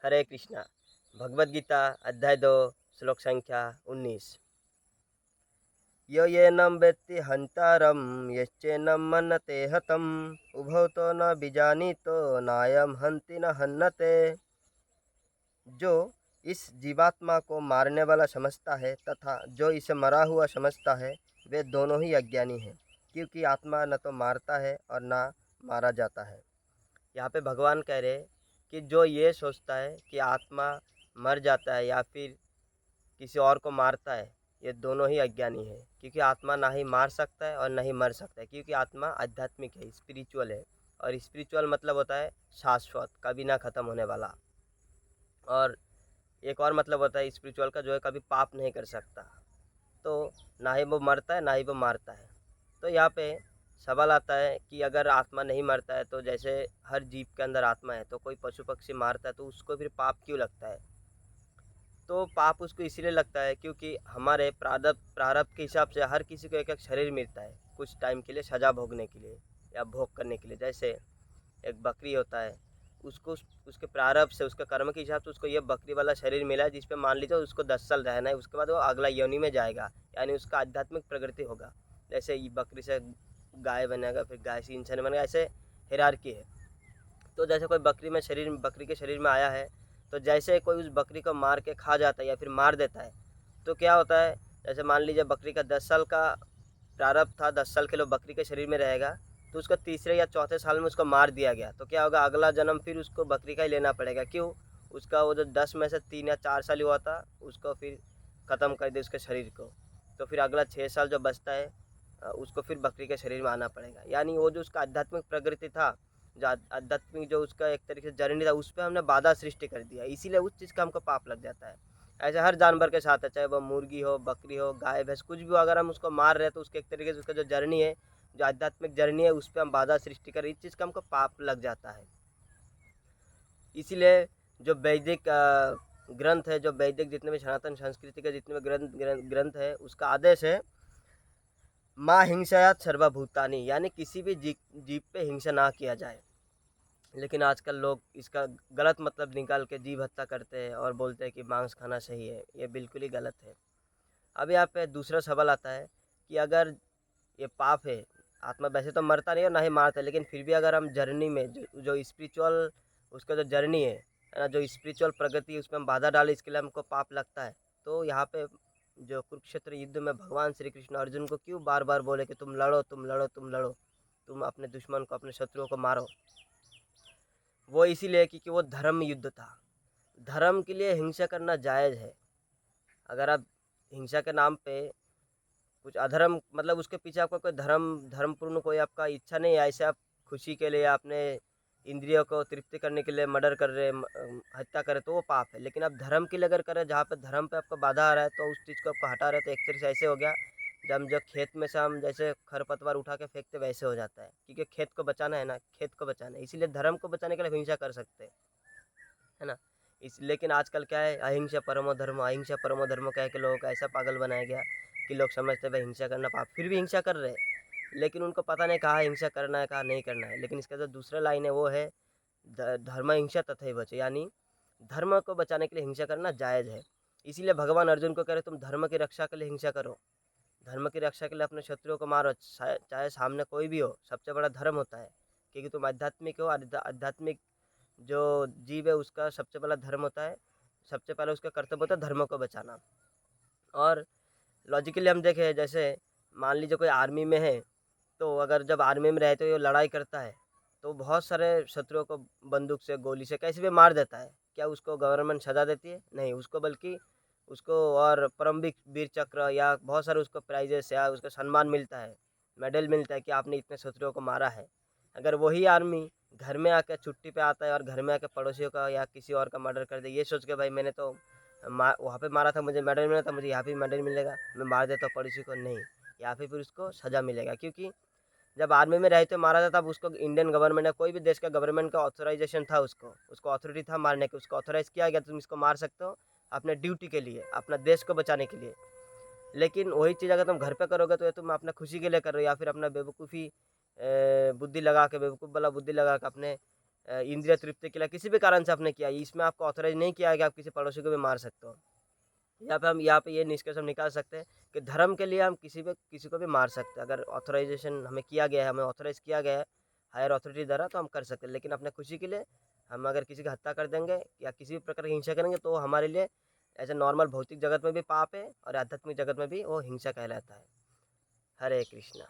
हरे कृष्णा। भगवद गीता अध्याय 2 श्लोक संख्या 19। यो येनं वेत्ति हन्तारं यश्चैनं मन्यते हतम् उभौ तो न विजानीतो नायं हन्ति न हन्यते। जो इस जीवात्मा को मारने वाला समझता है तथा जो इसे मरा हुआ समझता है वे दोनों ही अज्ञानी हैं, क्योंकि आत्मा न तो मारता है और ना मारा जाता है। यहाँ पे भगवान कह रहे कि जो ये सोचता है कि आत्मा मर जाता है या फिर किसी और को मारता है, ये दोनों ही अज्ञानी है, क्योंकि आत्मा ना ही मार सकता है और ना ही मर सकता है, क्योंकि आत्मा आध्यात्मिक है, स्पिरिचुअल है। और स्पिरिचुअल मतलब होता है शाश्वत, कभी ना ख़त्म होने वाला। और एक और मतलब होता है स्पिरिचुअल का, जो है कभी पाप नहीं कर सकता। तो ना ही वो मरता है ना ही वो मारता है। तो यहाँ पे सवाल आता है कि अगर आत्मा नहीं मरता है तो जैसे हर जीव के अंदर आत्मा है, तो कोई पशु पक्षी मारता है तो उसको फिर पाप क्यों लगता है? तो पाप उसको इसीलिए लगता है क्योंकि हमारे प्रारब्ध प्रारब्ध के हिसाब से हर किसी को एक एक शरीर मिलता है कुछ टाइम के लिए, सज़ा भोगने के लिए या भोग करने के लिए। जैसे एक बकरी होता है, उसको उसके प्रारब्ध से, उसके कर्म के हिसाब से उसको ये बकरी वाला शरीर मिला है, जिस पे मान लीजिए उसको 10 साल रहना है, उसके बाद वो अगला योनि में जाएगा, यानी उसका आध्यात्मिक प्रगति होगा। जैसे ये बकरी से गाय बनेगा, फिर गाय से इंसान बनेगा, ऐसे हिरार्की है। तो जैसे कोई बकरी के शरीर में आया है, तो जैसे कोई उस बकरी को मार के खा जाता है या फिर मार देता है, तो क्या होता है, जैसे मान लीजिए बकरी का 10 साल का प्रारब्ध था, 10 साल के लिए बकरी के शरीर में रहेगा, तो उसको तीसरे या चौथे साल में उसको मार दिया गया, तो क्या होगा, अगला जन्म फिर उसको बकरी का ही लेना पड़ेगा। क्यों? उसका वो जो 10 में से 3 या 4 साल हुआ था, उसको फिर ख़त्म कर दे उसके शरीर को, तो फिर अगला 6 साल जो बचता है उसको फिर बकरी के शरीर में आना पड़ेगा। यानी वो जो उसका आध्यात्मिक प्रगति था, जो आध्यात्मिक जो उसका एक तरीके से जर्नी था, उस पर हमने बाधा सृष्टि कर दिया, इसीलिए उस चीज़ का हमको पाप लग जाता है। ऐसे हर जानवर के साथ है, चाहे वो मुर्गी हो, बकरी हो, गाय भैंस, कुछ भी हो, अगर हम उसको मार रहे हैं तो उसके एक तरीके से उसका जो जर्नी है, जो आध्यात्मिक जर्नी है, उस पर हम बाधा सृष्टि कर, इस चीज़ का हमको पाप लग जाता है। इसीलिए जो वैदिक ग्रंथ है, जो वैदिक जितने भी सनातन संस्कृति के जितने भी ग्रंथ है, उसका आदेश है माँ हिंसायात सर्वभूतानि, यानी किसी भी जीव पे हिंसा ना किया जाए। लेकिन आजकल लोग इसका गलत मतलब निकाल के जीव हत्या करते हैं और बोलते हैं कि मांस खाना सही है। ये बिल्कुल ही गलत है। अब यहाँ पे दूसरा सवाल आता है कि अगर ये पाप है, आत्मा वैसे तो मरता नहीं और ना ही मारता है, लेकिन फिर भी अगर हम जर्नी में जो स्पिरिचुअल उसका जो जर्नी है ना, जो स्पिरिचुअल प्रगति है, उसमें हम बाधा डाले, इसके लिए हमको पाप लगता है। तो यहाँ पे जो कुरुक्षेत्र युद्ध में भगवान श्री कृष्ण अर्जुन को क्यों बार बार बोले कि तुम लड़ो, तुम लड़ो, तुम लड़ो, तुम अपने दुश्मन को, अपने शत्रुओं को मारो? वो इसीलिए क्योंकि वो धर्म युद्ध था। धर्म के लिए हिंसा करना जायज़ है। अगर आप हिंसा के नाम पे कुछ अधर्म, मतलब उसके पीछे आपका कोई धर्मपूर्ण कोई आपका इच्छा नहीं है, ऐसे आप खुशी के लिए अपने इंद्रियों को तृप्ति करने के लिए मर्डर कर रहे, हत्या कर रहे, तो वो पाप है। लेकिन आप धर्म के लिए अगर करें, जहाँ पे धर्म पे आपको बाधा आ रहा है, तो उस चीज़ को आपको हटा रहे, तो एक तरीके से ऐसे हो गया जब हम जो खेत में से हम जैसे खरपतवार उठा के फेंकते, वैसे हो जाता है, क्योंकि खेत को बचाना है ना, खेत को बचाना है, इसीलिए धर्म को बचाने के लिए हिंसा कर सकते हैं, है ना। इस लेकिन आजकल क्या है, अहिंसा परमो धर्म, अहिंसा परमो धर्म कह के लोगों को ऐसा पागल बनाया गया कि लोग समझते भाई हिंसा करना पाप, फिर भी हिंसा कर रहे हैं। लेकिन उनको पता नहीं कहाँ हिंसा करना है, कहाँ नहीं करना है। लेकिन इसका जो दूसरा लाइन है वो है धर्म हिंसा तथैव च, यानी धर्म को बचाने के लिए हिंसा करना जायज़ है। इसीलिए भगवान अर्जुन को कह रहे तुम धर्म की रक्षा के लिए हिंसा करो, धर्म की रक्षा के लिए अपने शत्रुओं को मारो, चाहे सामने कोई भी हो, सबसे बड़ा धर्म होता है। क्योंकि तुम आध्यात्मिक हो, आध्यात्मिक जो जीव है उसका सबसे पहला धर्म होता है, सबसे पहले उसका कर्तव्य होता है धर्म को बचाना। और लॉजिकली हम देखें, जैसे मान लीजिए कोई आर्मी में है, तो अगर जब आर्मी में रहते हुए वो लड़ाई करता है, तो बहुत सारे शत्रुओं को बंदूक से, गोली से, कैसे भी मार देता है। क्या उसको गवर्नमेंट सज़ा देती है? नहीं, उसको बल्कि उसको और परमवीर वीर चक्र या बहुत सारे उसको प्राइजेस या उसको सम्मान मिलता है, मेडल मिलता है कि आपने इतने शत्रुओं को मारा है। अगर वही आर्मी घर में आके छुट्टी पे आता है और घर में आके पड़ोसियों का या किसी और का मर्डर कर दे, ये सोच के भाई मैंने तो वहाँ पे मारा था, मुझे मेडल मिला था, मुझे यहाँ पे भी मेडल मिलेगा, मैं मार देता हूँ पड़ोसी को, नहीं, यहाँ पे फिर उसको सज़ा मिलेगा। क्योंकि जब आर्मी में रहते मारा था, तब उसको इंडियन गवर्नमेंट या कोई भी देश का गवर्नमेंट का ऑथराइजेशन था, उसको अथॉरिटी था मारने के, उसको ऑथराइज़ किया गया तुम इसको मार सकते हो अपने ड्यूटी के लिए, अपना देश को बचाने के लिए। लेकिन वही चीज़ अगर तुम घर पे करोगे तो ये तुम अपना खुशी के लिए कर रहे हो, या फिर अपना बेवकूफ़ी बुद्धि लगा के, बेवकूफ़ वाला बुद्धि लगा के अपने इंद्रिय तृप्ति के लिए किसी भी कारण से आपने किया, इसमें आपको ऑथराइज नहीं किया है कि आप किसी पड़ोसी को भी मार सकते हो। यहाँ पे ये निष्कर्ष हम निकाल सकते हैं कि धर्म के लिए हम किसी को भी मार सकते हैं। अगर ऑथराइजेशन हमें किया गया है, हमें ऑथराइज किया गया है हायर अथॉरिटी द्वारा, तो हम कर सकते हैं। लेकिन अपने खुशी के लिए हम अगर किसी की हत्या कर देंगे या किसी भी प्रकार की हिंसा करेंगे तो हमारे लिए ऐसे नॉर्मल भौतिक जगत में भी पाप है और आध्यात्मिक जगत में भी वो हिंसा कहलाता है। हरे कृष्णा।